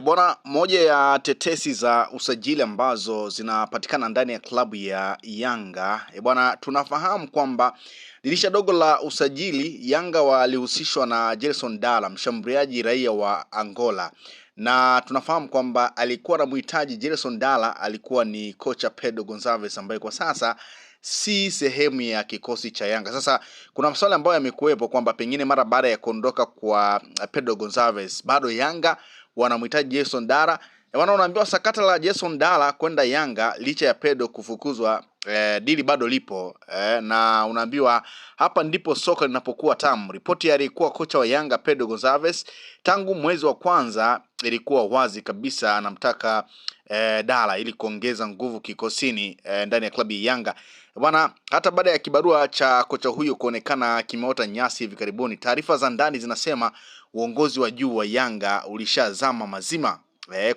Bwana, moja ya tetesi za usajili ambazo zinapatikana ndani ya klabu ya Yanga. Bwana, tunafahamu kwamba dirisha dogo la usajili Yanga walihusishwa na Gelson Dala, mshambuliaji raia wa Angola, na tunafahamu kwamba alikuwa na mhitaji Gelson Dala alikuwa ni kocha Pedro Gonçalves ambaye kwa sasa si sehemu ya kikosi cha Yanga. Sasa kuna maswali ambayo yamekuwepo kwamba pengine mara baada ya kuondoka kwa Pedro Gonçalves bado Yanga wanamhitaji Gelson Dala. Wanaambiwa sakata la Gelson Dala kwenda Yanga licha ya Pedro kufukuzwa, dili bado lipo, na unaambiwa hapa ndipo soka linapokuwa tamu. Ripoti ya aliyekuwa kocha wa Yanga Pedro Gonçalves tangu mwezi wa kwanza ilikuwa wazi kabisa anamtaka Dala ili kuongeza nguvu kikosini ndani ya klabu ya Yanga. Bwana, hata baada ya kibarua cha kocha huyo kuonekana kimeota nyasi hivi karibuni, taarifa za ndani zinasema uongozi wa juu wa Yanga ulishazama mazima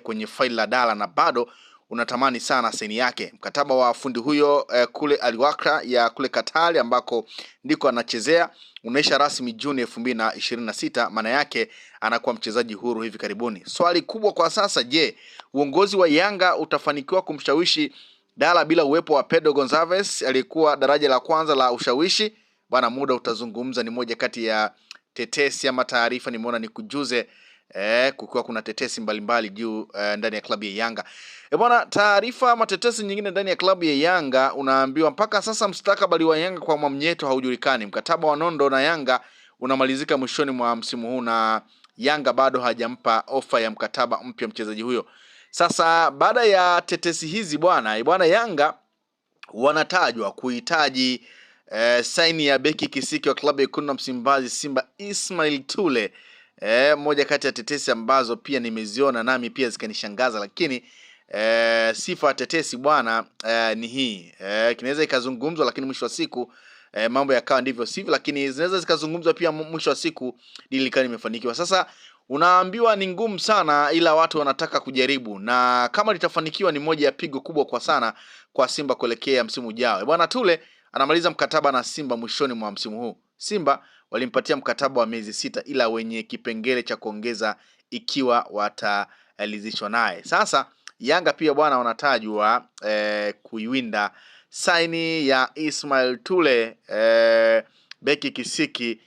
kwenye faili la Dala na bado unatamani sana saini yake. Mkataba wa fundi huyo kule Al Wakrah ya kule Katari ambako ndiko anachezea unaisha rasmi Juni 2026, maana yake anakuwa mchezaji huru hivi karibuni. Swali kubwa kwa sasa, je, uongozi wa Yanga utafanikiwa kumshawishi Dala bila uwepo wa Pedro Gonçalves aliyekuwa daraja la kwanza la ushawishi? Bwana, muda utazungumza. Ni moja kati ya tetesi ama taarifa nimeona nikujuze kukiwa kuna tetesi mbalimbali juu ndani ya klabu ya Yanga. Bwana, taarifa ama tetesi nyingine ndani ya klabu ya Yanga, unaambiwa mpaka sasa mustakabali wa Yanga kwa Mwamnyeto haujulikani. Mkataba wa nondo na Yanga unamalizika mwishoni mwa msimu huu na Yanga bado hajampa ofa ya mkataba mpya mchezaji huyo. Sasa baada ya tetesi hizi bwana Yanga wanatajwa kuhitaji saini ya beki kisiki wa klabu ya Wekundu wa Msimbazi Simba Ismail Tule. Moja kati ya tetesi ambazo pia nimeziona nami pia zikanishangaza, lakini sifa tetesi bwana ni hii, kinaweza ikazungumzwa lakini mwisho wa siku mambo yakawa ndivyo sivyo, lakini zinaweza zikazungumzwa pia mwisho wa siku lilikuwa limefanikiwa. Sasa unaambiwa ni ngumu sana, ila watu wanataka kujaribu, na kama litafanikiwa ni moja ya pigo kubwa kwa sana kwa Simba kuelekea msimu ujao. Bwana, Tule anamaliza mkataba na Simba mwishoni mwa msimu huu. Simba walimpatia mkataba wa miezi 6 ila wenye kipengele cha kuongeza ikiwa watalizishwa naye. Sasa Yanga pia bwana wanatajwa kuiwinda saini ya Ismail Tule, beki kisiki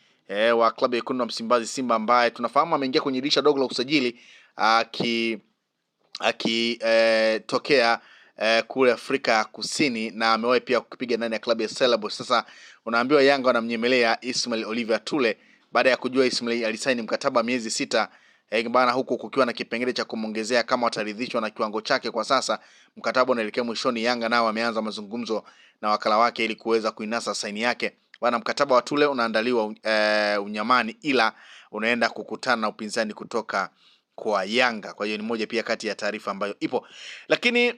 wa klabu ya Wekundu wa Msimbazi Simba, ambaye tunafahamu ameingia kwenye dirisha dogo la usajili akitokea kule Afrika Kusini na amewahi pia kupiga ndani ya klabu ya Stellenbosch. Sasa unaambiwa Yanga wanamnyemelea Ismail Oliver Tule baada ya kujua Ismail alisaini mkataba miezi 6 bana, huku kukiwa na kipengele cha kumongezea kama wataridhishwa na kiwango chake. Kwa sasa mkataba unaelekea mwishoni. Yanga nao wameanza mazungumzo na wakala wake ili kuweza kuinasa saini yake. Bwana, mkataba wa Tule unaandaliwa Unyamani, ila unaenda kukutana na upinzani kutoka kwa Yanga. Kwa hiyo ni moja pia kati ya taarifa ambayo ipo, lakini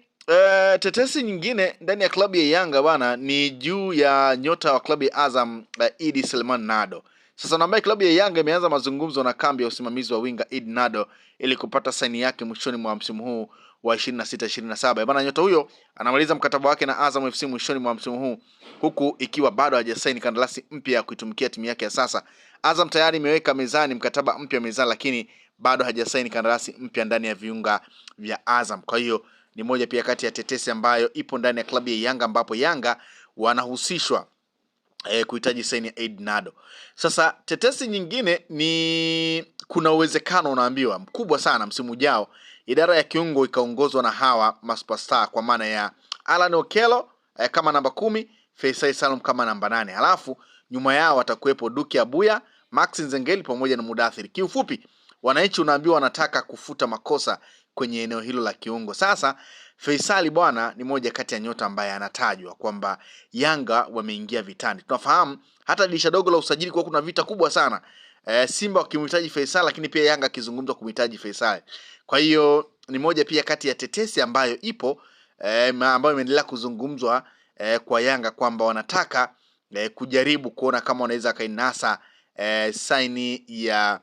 tetesi nyingine ndani ya klabu ya Yanga bwana ni juu ya nyota wa klabu ya Azam Idi Selman Nado. Sasa naambaye klabu ya Yanga imeanza mazungumzo na kambi ya usimamizi wa winga Idi Nado ili kupata saini yake mwishoni mwa msimu huu wa 26-27. Bwana, nyota huyo anamaliza mkataba wake na Azam FC mwishoni mwa msimu huu, huku ikiwa bado hajasaini kandarasi mpya ya kuitumikia timu yake ya sasa. Azam tayari imeweka mezani mkataba mpya mezani, lakini bado hajasaini kandarasi mpya ndani ya viunga vya Azam. Kwa hiyo ni moja pia kati ya tetesi ambayo ipo ndani ya klabu ya Yanga, ambapo Yanga wanahusishwa kuhitaji saini ya Idi Nado. Sasa tetesi nyingine ni kuna uwezekano unaambiwa mkubwa sana msimu ujao idara ya kiungo ikaongozwa na hawa superstar, kwa maana ya Alan Okello kama namba 10, Faisal Salum kama namba 8, halafu nyuma yao watakuwepo Duke Abuya, Max Nzengeli pamoja na Mudathir. Kiufupi, wananchi unaambiwa wanataka kufuta makosa kwenye eneo hilo la kiungo. Sasa Faisal bwana ni moja kati ya nyota ambaye anatajwa kwamba Yanga wameingia vitani. Tunafahamu hata dirisha dogo la usajili kwa kuna vita kubwa sana, Simba wakimhitaji Faisal, lakini pia Yanga akizungumza kumhitaji Faisal. Kwa hiyo ni moja pia kati ya tetesi ambayo ipo ambayo imeendelea kuzungumzwa kwa Yanga kwamba wanataka kujaribu kuona kama wanaweza kainasa saini ya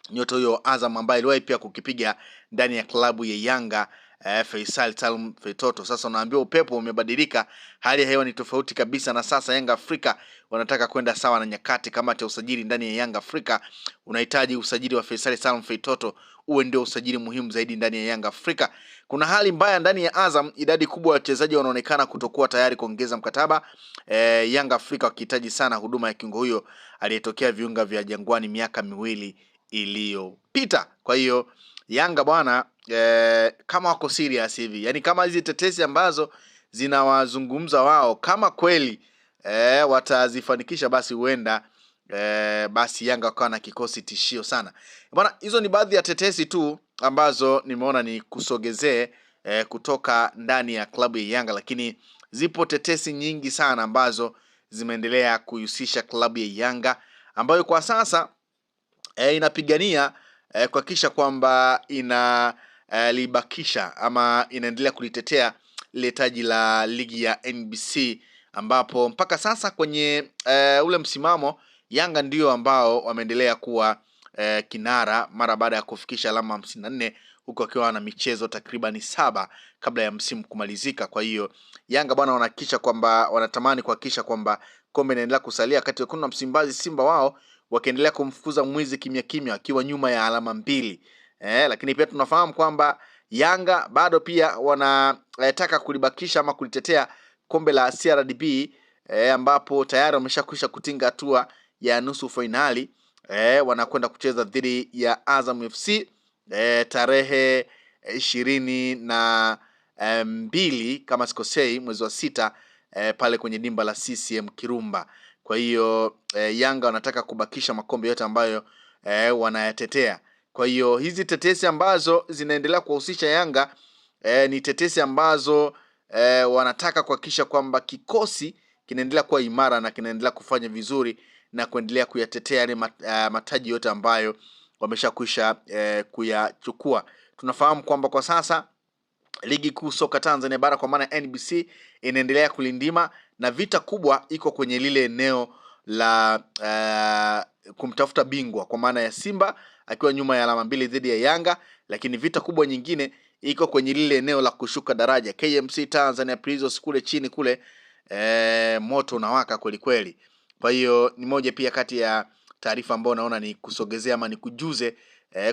nyota huyo Azam ambaye aliwahi pia kukipiga ndani ya klabu ya Yanga Faisal Salum Feitoto. Sasa unaambiwa upepo umebadilika, hali ya hewa ni tofauti kabisa, na sasa Yanga Afrika wanataka kwenda sawa na nyakati. Kamati ya usajili ndani ya Yanga Afrika unahitaji usajili wa Faisal Salum Feitoto uwe ndio usajili muhimu zaidi ndani ya Yanga Afrika. Kuna hali mbaya ndani ya Azam, idadi kubwa ya wachezaji wanaonekana kutokuwa tayari kuongeza mkataba. Yanga Afrika wakihitaji sana huduma ya kiungo huyo aliyetokea viunga vya Jangwani miaka miwili iliyopita. Kwa hiyo Yanga bwana, kama wako serious hivi, yani kama hizi tetesi ambazo zinawazungumza wao kama kweli watazifanikisha, basi huenda basi Yanga wakawa na kikosi tishio sana bwana. Hizo ni baadhi ya tetesi tu ambazo nimeona ni kusogezee kutoka ndani ya klabu ya Yanga, lakini zipo tetesi nyingi sana ambazo zimeendelea kuhusisha klabu ya Yanga ambayo kwa sasa inapigania kuhakikisha kwamba libakisha ama inaendelea kulitetea ile taji la ligi ya NBC, ambapo mpaka sasa kwenye ule msimamo Yanga ndio ambao wameendelea kuwa kinara mara baada ya kufikisha alama 54 huko akiwa na michezo takriban 7 kabla ya msimu kumalizika. Kwa hiyo Yanga bwana wanahakikisha kwamba wanatamani kuhakikisha kwamba kombe inaendelea kusalia kati ya kuna Msimbazi Simba wao wakiendelea kumfukuza mwizi kimya kimya akiwa nyuma ya alama 2. Lakini pia tunafahamu kwamba Yanga bado pia wanataka kulibakisha ama kulitetea kombe la CRDB ambapo tayari wameshakwisha kutinga hatua ya nusu finali. Wanakwenda kucheza dhidi ya Azam FC tarehe 22 kama sikosei mwezi wa 6 pale kwenye dimba la CCM Kirumba. Kwa hiyo Yanga wanataka kubakisha makombe yote ambayo wanayatetea. Kwa hiyo hizi tetesi ambazo zinaendelea kuhusisha Yanga ni tetesi ambazo wanataka kuhakikisha kwamba kikosi kinaendelea kuwa imara na kinaendelea kufanya vizuri na kuendelea kuyatetea yale mataji yote ambayo wameshakwisha kuyachukua. Tunafahamu kwamba kwa sasa ligi kuu soka Tanzania bara kwa maana NBC inaendelea kulindima na vita kubwa iko kwenye lile eneo la kumtafuta bingwa kwa maana ya Simba akiwa nyuma ya alama 2 dhidi ya Yanga, lakini vita kubwa nyingine iko kwenye lile eneo la kushuka daraja KMC Tanzania Prisons kule chini kule, moto unawaka kweli kweli. Kwa hiyo ni moja pia kati ya taarifa ambayo naona ni kusogezea ama ni kujuze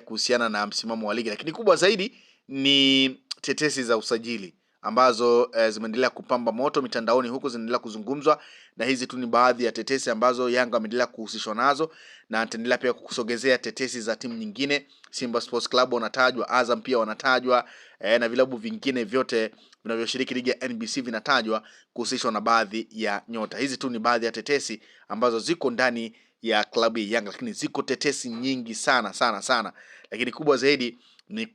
kuhusiana na msimamo wa ligi, lakini kubwa zaidi ni tetesi za usajili ambazo zimeendelea kupamba moto mitandaoni huko, zinaendelea kuzungumzwa, na hizi tu ni baadhi ya tetesi ambazo Yanga ameendelea kuhusishwa nazo, na ataendelea pia kusogezea tetesi za timu nyingine. Simba Sports Club wanatajwa, Azam pia wanatajwa, na vilabu vingine vyote vinavyoshiriki ligi ya NBC vinatajwa kuhusishwa na baadhi ya nyota. Hizi tu ni baadhi ya tetesi ambazo ziko ndani ya klabu ya Yanga, lakini ziko tetesi nyingi sana, lakini kubwa zaidi ni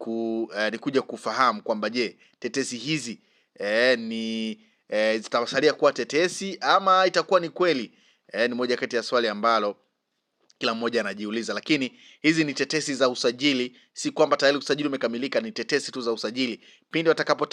kuja kufahamu kwamba je, tetesi hizi zitawasalia kuwa tetesi ama itakuwa ni kweli? Ni moja kati ya swali ambalo kila mmoja anajiuliza, lakini hizi ni tetesi za usajili, si kwamba tayari usajili umekamilika, ni tetesi tu za usajili. Pindi watakapo